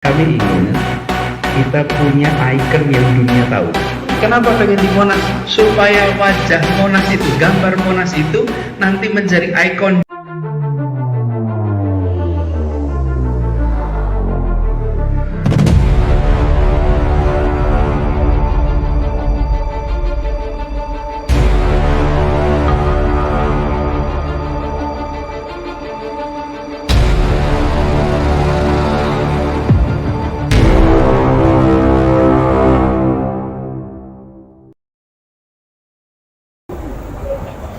Kami ingin kita punya ikon yang dunia tahu. Kenapa pengen di Monas? Supaya wajah Monas itu, gambar Monas itu nanti menjadi ikon.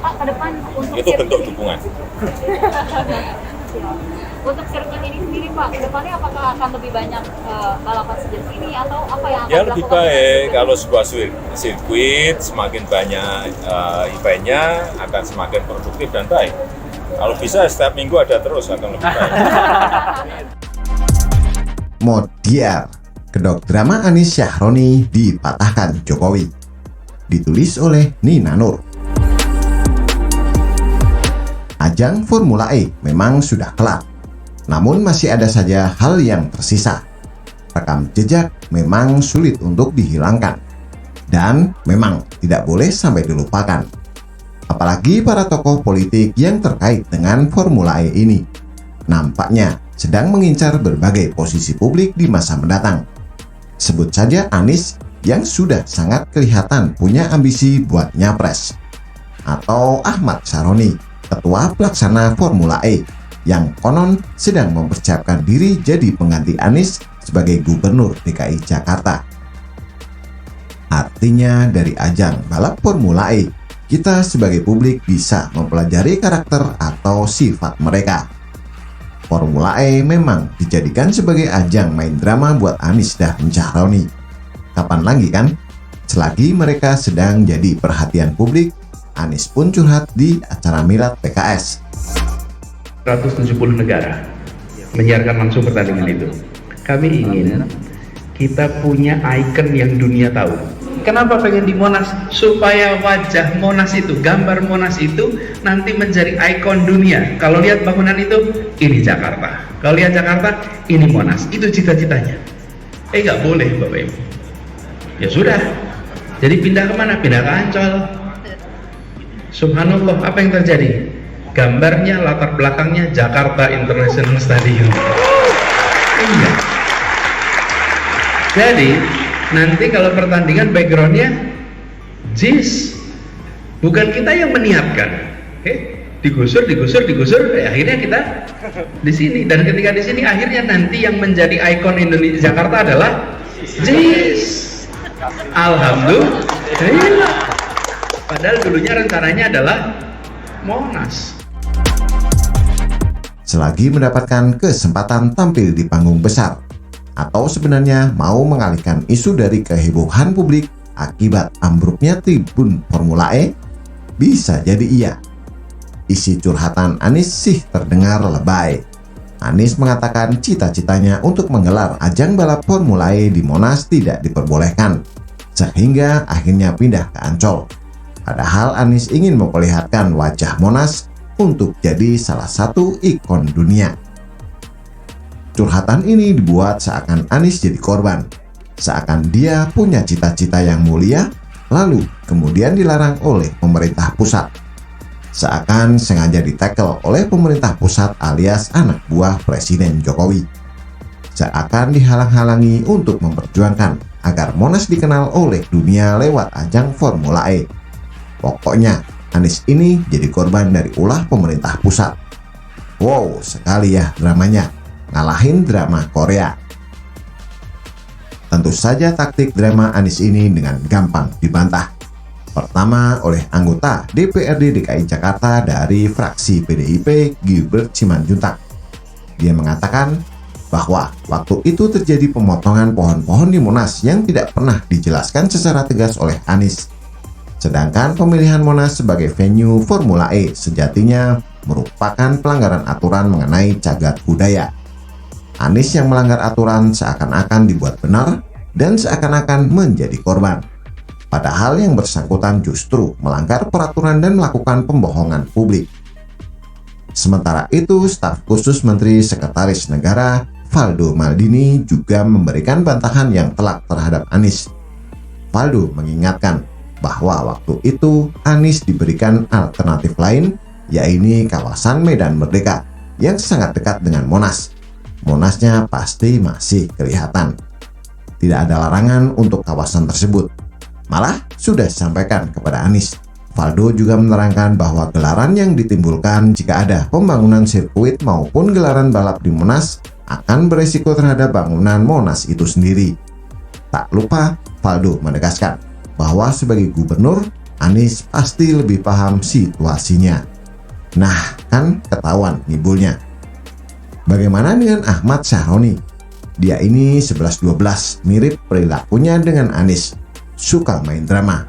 Pak, ke depan untuk Itu bentuk dukungan. untuk sirkuit ini sendiri Pak, ke depannya apakah akan lebih banyak balapan sejauh ini atau apa yang akan Ya lebih dilakukan? baik kalau sebuah sirkuit semakin banyak eventnya akan semakin produktif dan baik. Kalau bisa setiap minggu ada terus akan lebih baik. Modiar, kedok drama Anis Syahroni dipatahkan Jokowi. Ditulis oleh Nina Nur. Ajang Formula E memang sudah kelar, namun masih ada saja hal yang tersisa. Rekam jejak memang sulit untuk dihilangkan, dan memang tidak boleh sampai dilupakan. Apalagi para tokoh politik yang terkait dengan Formula E ini, nampaknya sedang mengincar berbagai posisi publik di masa mendatang. Sebut saja Anies yang sudah sangat kelihatan punya ambisi buat nyapres, atau Ahmad Syaroni, ketua pelaksana Formula E, yang konon sedang mempersiapkan diri jadi pengganti Anies sebagai gubernur DKI Jakarta. Artinya dari ajang balap Formula E, kita sebagai publik bisa mempelajari karakter atau sifat mereka. Formula E memang dijadikan sebagai ajang main drama buat Anies dan Syahroni. Kapan lagi kan? Selagi mereka sedang jadi perhatian publik, Anies pun curhat di acara Milad PKS. 170 negara menyiarkan langsung pertandingan itu. Kami ingin kita punya ikon yang dunia tahu. Kenapa pengen di Monas? Supaya wajah Monas itu, gambar Monas itu nanti menjadi ikon dunia. Kalau lihat bangunan itu, ini Jakarta. Kalau lihat Jakarta, ini Monas. Itu cita-citanya. Nggak boleh Bapak Ibu. Ya sudah. Jadi pindah kemana? Pindah ke Ancol. Subhanallah, apa yang terjadi? Gambarnya, latar belakangnya Jakarta International Stadium. Iya. Jadi nanti kalau pertandingan backgroundnya JIS, bukan kita yang meniapkan. Digusur, akhirnya kita di sini. Dan ketika di sini akhirnya nanti yang menjadi ikon Indonesia Jakarta adalah JIS. Alhamdulillah. Padahal dulunya rencananya adalah Monas. Selagi mendapatkan kesempatan tampil di panggung besar, atau sebenarnya mau mengalihkan isu dari kehebohan publik akibat ambruknya tribun Formula E, bisa jadi iya. Isi curhatan Anies sih terdengar lebay. Anies mengatakan cita-citanya untuk menggelar ajang balap Formula E di Monas tidak diperbolehkan, sehingga akhirnya pindah ke Ancol. Padahal Anies ingin memperlihatkan wajah Monas untuk jadi salah satu ikon dunia. Curhatan ini dibuat seakan Anies jadi korban, seakan dia punya cita-cita yang mulia, lalu kemudian dilarang oleh pemerintah pusat. Seakan sengaja ditekel oleh pemerintah pusat alias anak buah Presiden Jokowi. Seakan dihalang-halangi untuk memperjuangkan agar Monas dikenal oleh dunia lewat ajang Formula E. Pokoknya, Anies ini jadi korban dari ulah pemerintah pusat. Wow, sekali ya dramanya, ngalahin drama Korea. Tentu saja taktik drama Anies ini dengan gampang dibantah. Pertama oleh anggota DPRD DKI Jakarta dari fraksi PDIP, Gilbert Simanjuntak. Dia mengatakan bahwa waktu itu terjadi pemotongan pohon-pohon di Monas yang tidak pernah dijelaskan secara tegas oleh Anies. Sedangkan pemilihan Monas sebagai venue Formula E sejatinya merupakan pelanggaran aturan mengenai cagar budaya. Anies yang melanggar aturan seakan-akan dibuat benar dan seakan-akan menjadi korban. Padahal yang bersangkutan justru melanggar peraturan dan melakukan pembohongan publik. Sementara itu, staf khusus Menteri Sekretaris Negara Valdo Maldini juga memberikan bantahan yang telak terhadap Anies. Valdo mengingatkan bahwa waktu itu Anies diberikan alternatif lain, yaitu kawasan Medan Merdeka yang sangat dekat dengan Monas. Monasnya pasti masih kelihatan. Tidak ada larangan untuk kawasan tersebut. Malah sudah disampaikan kepada Anies. Valdo juga menerangkan bahwa gelaran yang ditimbulkan jika ada pembangunan sirkuit maupun gelaran balap di Monas akan beresiko terhadap bangunan Monas itu sendiri. Tak lupa, Valdo menegaskan bahwa sebagai gubernur, Anies pasti lebih paham situasinya. Nah, kan ketahuan ngibulnya. Bagaimana dengan Ahmad Syahroni? Dia ini 11-12, mirip perilakunya dengan Anies. Suka main drama.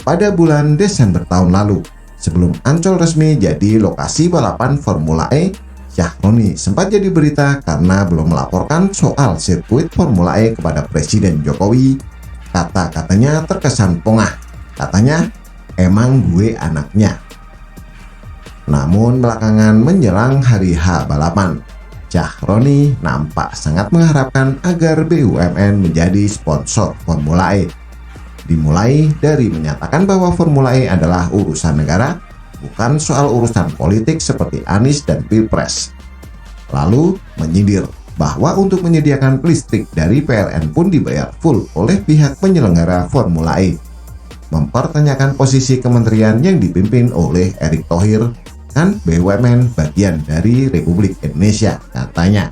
Pada bulan Desember tahun lalu, sebelum Ancol resmi jadi lokasi balapan Formula E, Syahroni sempat jadi berita karena belum melaporkan soal sirkuit Formula E kepada Presiden Jokowi. Kata-katanya terkesan pongah. Katanya, emang gue anaknya. Namun belakangan menjelang hari H balapan, Syahroni nampak sangat mengharapkan agar BUMN menjadi sponsor Formula E. Dimulai dari menyatakan bahwa Formula E adalah urusan negara, bukan soal urusan politik seperti Anies dan Pilpres. Lalu menyindir bahwa untuk menyediakan listrik dari PLN pun dibayar full oleh pihak penyelenggara Formula E. Mempertanyakan posisi kementerian yang dipimpin oleh Erick Thohir, kan BUMN bagian dari Republik Indonesia, katanya.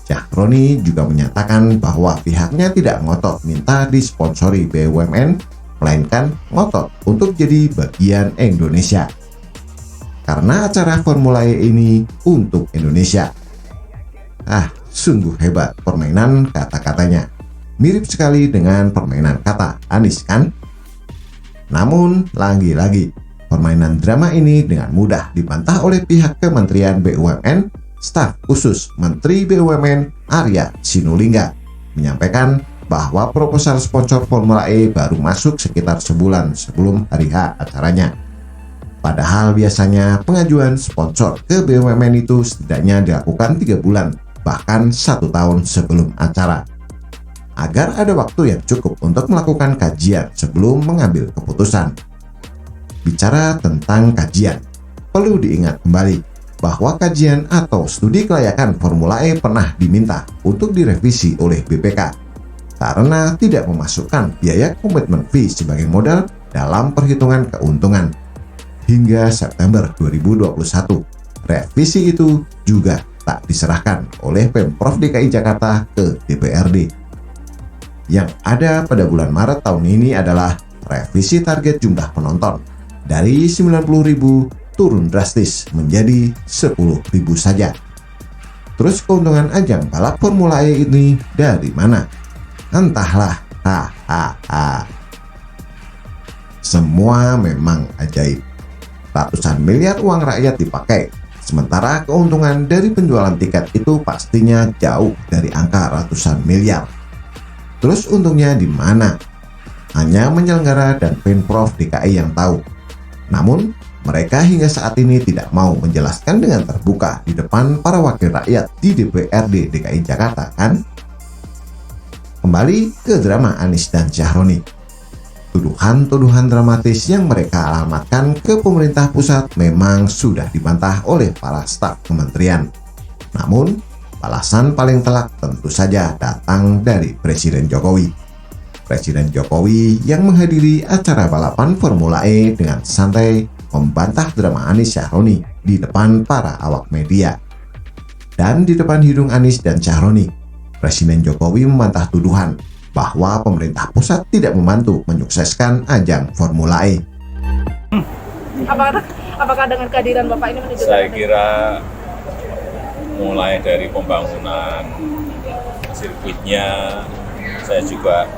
Syahroni juga menyatakan bahwa pihaknya tidak ngotot minta disponsori BUMN, melainkan ngotot untuk jadi bagian Indonesia. Karena acara Formula E ini untuk Indonesia. Sungguh hebat permainan kata-katanya. Mirip sekali dengan permainan kata Anies, kan? Namun, lagi-lagi, permainan drama ini dengan mudah dibantah oleh pihak Kementerian BUMN. Staf khusus Menteri BUMN Arya Sinulinga menyampaikan bahwa proposal sponsor Formula E baru masuk sekitar sebulan sebelum hari H acaranya. Padahal biasanya pengajuan sponsor ke BUMN itu setidaknya dilakukan 3 bulan, bahkan 1 tahun sebelum acara. Agar ada waktu yang cukup untuk melakukan kajian sebelum mengambil keputusan. Bicara tentang kajian, perlu diingat kembali bahwa kajian atau studi kelayakan Formula E pernah diminta untuk direvisi oleh BPK karena tidak memasukkan biaya komitmen fee sebagai modal dalam perhitungan keuntungan. Hingga September 2021, revisi itu juga tak diserahkan oleh Pemprov DKI Jakarta ke DPRD. Yang ada pada bulan Maret tahun ini adalah revisi target jumlah penonton dari 90.000 turun drastis menjadi 10.000 saja. Terus keuntungan ajang balap Formula E ini dari mana? Entahlah. Semua memang ajaib. Ratusan miliar uang rakyat dipakai, sementara keuntungan dari penjualan tiket itu pastinya jauh dari angka ratusan miliar. Terus untungnya di mana? Hanya penyelenggara dan Pemprov DKI yang tahu. Namun, mereka hingga saat ini tidak mau menjelaskan dengan terbuka di depan para wakil rakyat di DPRD DKI Jakarta, kan? Kembali ke drama Anies dan Syahroni. Tuduhan-tuduhan dramatis yang mereka alamatkan ke pemerintah pusat memang sudah dibantah oleh para staf kementerian. Namun, balasan paling telak tentu saja datang dari Presiden Jokowi. Presiden Jokowi yang menghadiri acara balapan Formula E dengan santai membantah drama Anies Syahroni di depan para awak media. Dan di depan hidung Anies dan Syahroni, Presiden Jokowi membantah tuduhan bahwa pemerintah pusat tidak membantu menyukseskan ajang Formula E. Apakah dengan kehadiran Bapak ini menunjukkan? Saya kira mulai dari pembangunan sirkuitnya, saya juga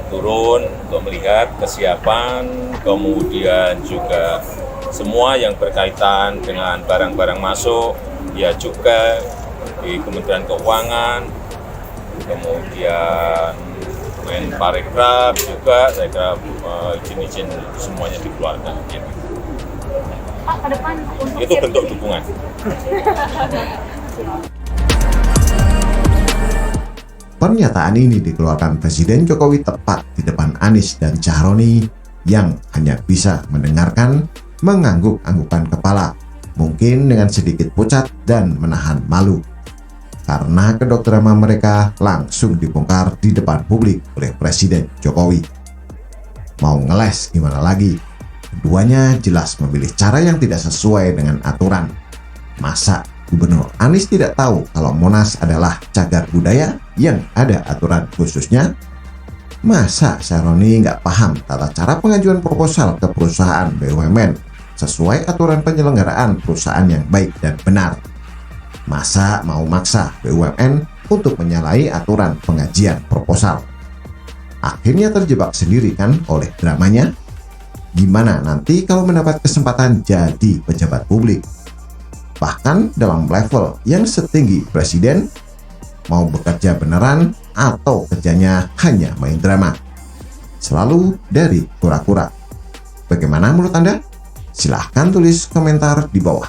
turun untuk melihat kesiapan, kemudian juga semua yang berkaitan dengan barang-barang masuk, ya juga di Kementerian Keuangan, kemudian Menparekraf juga, saya kira izin-izin semuanya dikeluarkan. Pak, ke depan untuk Itu bentuk dukungan. Pernyataan ini dikeluarkan Presiden Jokowi tepat di depan Anies dan Syahroni yang hanya bisa mendengarkan mengangguk-anggukan kepala, mungkin dengan sedikit pucat dan menahan malu. Karena kedok drama mereka langsung dibongkar di depan publik oleh Presiden Jokowi. Mau ngeles gimana lagi? Keduanya jelas memilih cara yang tidak sesuai dengan aturan. Masa Gubernur Anies tidak tahu kalau Monas adalah cagar budaya yang ada aturan khususnya? Masa Syahroni nggak paham tata cara pengajuan proposal ke perusahaan BUMN sesuai aturan penyelenggaraan perusahaan yang baik dan benar? Masa mau maksa BUMN untuk menyalahi aturan pengajian proposal? Akhirnya terjebak sendiri kan oleh dramanya? Gimana nanti kalau mendapat kesempatan jadi pejabat publik? Bahkan dalam level yang setinggi presiden, mau bekerja beneran atau kerjanya hanya main drama? Selalu dari kura-kura. Bagaimana menurut Anda? Silahkan tulis komentar di bawah.